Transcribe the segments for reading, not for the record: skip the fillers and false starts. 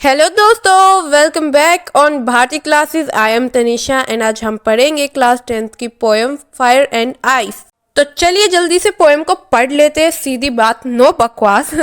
Hello दोस्तों, welcome back on Bharti classes. I am Tanisha and आज हम पढ़ेंगे क्लास 10th की पोएम फायर एंड आइस। तो चलिए जल्दी से पोएम को पढ़ लेते हैं, सीधी बात, नो बकवास।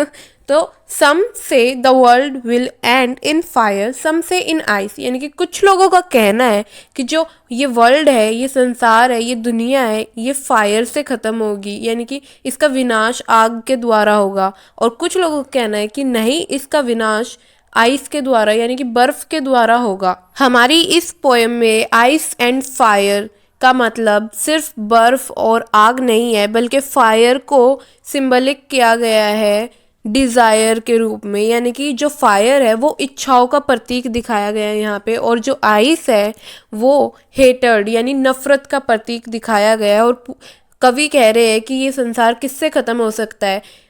तो some say the world will end in fire, some say in ice, यानी कि कुछ लोगों का कहना है कि जो ये वर्ल्ड है, ये संसार है, ये दुनिया है, ये फायर से ख़त्म होगी, यानी कि इसका विनाश आग के द्वारा होगा। और कुछ लोगों का कहना है कि नहीं, इसका विनाश आइस के द्वारा यानी कि बर्फ के द्वारा होगा। हमारी इस पोएम में आइस एंड फायर का मतलब सिर्फ बर्फ और आग नहीं है, बल्कि फायर को सिंबलिक किया गया है डिज़ायर के रूप में, यानी कि जो फायर है वो इच्छाओं का प्रतीक दिखाया गया है यहाँ पे, और जो आइस है वो हेटर्ड यानी नफरत का प्रतीक दिखाया गया है। और कवि कह रहे हैं कि ये संसार किससे ख़त्म हो सकता है,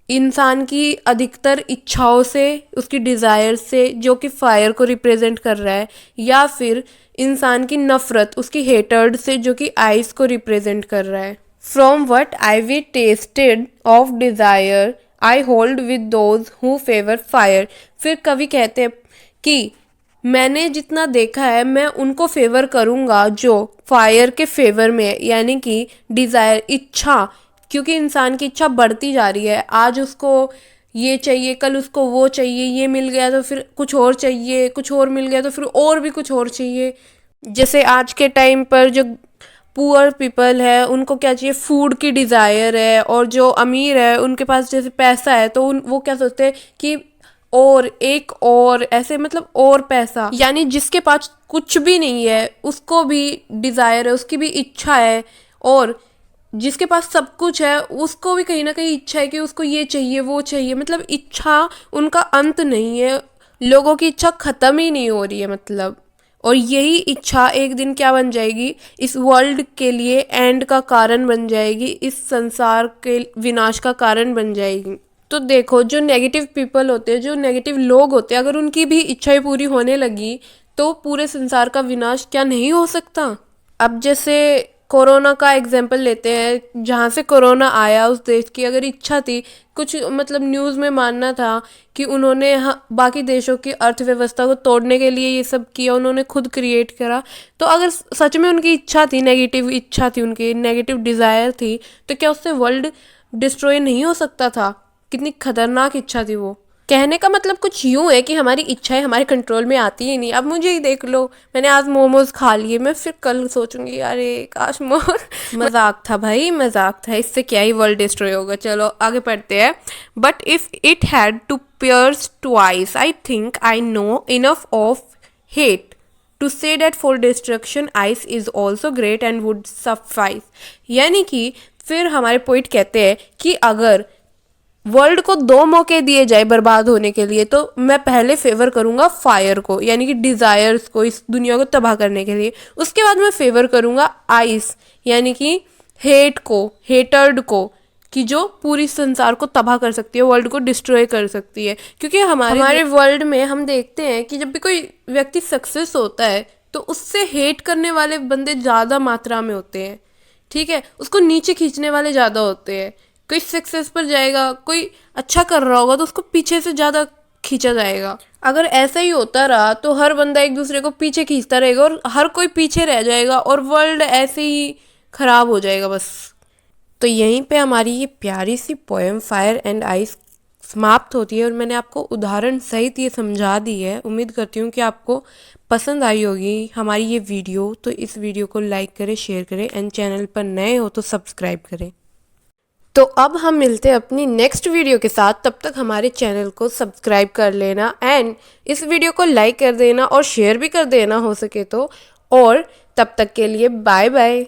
इंसान की अधिकतर इच्छाओं से, उसकी डिज़ायर से, जो कि फायर को रिप्रेजेंट कर रहा है, या फिर इंसान की नफ़रत, उसकी हेटर्ड से, जो कि आइस को रिप्रेजेंट कर रहा है। From what I've tasted of desire I hold with those who favour fire. फिर कवि कहते हैं कि मैंने जितना देखा है मैं उनको फेवर करूँगा जो फायर के फेवर में है, यानी कि डिज़ायर, इच्छा, क्योंकि इंसान की इच्छा बढ़ती जा रही है। आज उसको ये चाहिए, कल उसको वो चाहिए, ये मिल गया तो फिर कुछ और चाहिए, कुछ और मिल गया तो फिर और भी कुछ और चाहिए। जैसे आज के टाइम पर जो पुअर पीपल है उनको क्या चाहिए, फूड की डिज़ायर है, और जो अमीर है उनके पास जैसे पैसा है तो वो क्या सोचते हैं कि और एक और ऐसे, मतलब और पैसा, यानी जिसके पास कुछ भी नहीं है उसको भी डिज़ायर है, उसकी भी इच्छा है, और जिसके पास सब कुछ है उसको भी कहीं ना कहीं इच्छा है कि उसको ये चाहिए वो चाहिए। मतलब इच्छा उनका अंत नहीं है, लोगों की इच्छा ख़त्म ही नहीं हो रही है मतलब। और यही इच्छा एक दिन क्या बन जाएगी, इस वर्ल्ड के लिए एंड का कारण बन जाएगी, इस संसार के विनाश का कारण बन जाएगी। तो देखो, जो नेगेटिव पीपल होते हैं, जो नेगेटिव लोग होते हैं, अगर उनकी भी इच्छाएं पूरी होने लगी तो पूरे संसार का विनाश क्या नहीं हो सकता। अब जैसे कोरोना का एग्जाम्पल लेते हैं, जहाँ से कोरोना आया उस देश की अगर इच्छा थी, कुछ मतलब न्यूज़ में मानना था कि उन्होंने बाकी देशों की अर्थव्यवस्था को तोड़ने के लिए ये सब किया, उन्होंने खुद क्रिएट करा। तो अगर सच में उनकी इच्छा थी, नेगेटिव इच्छा थी, उनकी नेगेटिव डिज़ायर थी, तो क्या उससे वर्ल्ड डिस्ट्रॉय नहीं हो सकता था? कितनी खतरनाक इच्छा थी वो। कहने का मतलब कुछ यूँ है कि हमारी इच्छाएं हमारे कंट्रोल में आती ही नहीं। अब मुझे ही देख लो, मैंने आज मोमोज खा लिए, मैं फिर कल सोचूंगी अरे काश मोर मजाक था भाई, मजाक था, इससे क्या ही वर्ल्ड डिस्ट्रॉय होगा। चलो आगे पढ़ते हैं। But if it had to perish twice I think I know enough of hate to say that for destruction ice is also great and would suffice. यानी कि फिर हमारे पोइट कहते हैं कि अगर वर्ल्ड को दो मौके दिए जाए बर्बाद होने के लिए, तो मैं पहले फेवर करूंगा फायर को, यानी कि डिज़ायर्स को, इस दुनिया को तबाह करने के लिए। उसके बाद मैं फेवर करूंगा आइस, यानी कि हेट को, हेटर्ड को, कि जो पूरी संसार को तबाह कर सकती है, वर्ल्ड को डिस्ट्रॉय कर सकती है। क्योंकि हमारे वर्ल्ड में हम देखते हैं कि जब भी कोई व्यक्ति सक्सेस होता है तो उससे हेट करने वाले बंदे ज़्यादा मात्रा में होते हैं, ठीक है, उसको नीचे खींचने वाले ज़्यादा होते हैं। कोई सक्सेस पर जाएगा, कोई अच्छा कर रहा होगा तो उसको पीछे से ज़्यादा खींचा जाएगा। अगर ऐसा ही होता रहा तो हर बंदा एक दूसरे को पीछे खींचता रहेगा और हर कोई पीछे रह जाएगा और वर्ल्ड ऐसे ही ख़राब हो जाएगा बस। तो यहीं पे हमारी ये प्यारी सी पोएम फायर एंड आइस समाप्त होती है, और मैंने आपको उदाहरण सहित ये समझा दी है। उम्मीद करती हूँ कि आपको पसंद आई होगी हमारी ये वीडियो। तो इस वीडियो को लाइक करें, शेयर करें, एंड चैनल पर नए हो तो सब्सक्राइब करें। तो अब हम मिलते हैं अपनी नेक्स्ट वीडियो के साथ। तब तक हमारे चैनल को सब्सक्राइब कर लेना, एंड इस वीडियो को लाइक कर देना और शेयर भी कर देना हो सके तो। और तब तक के लिए बाय बाय।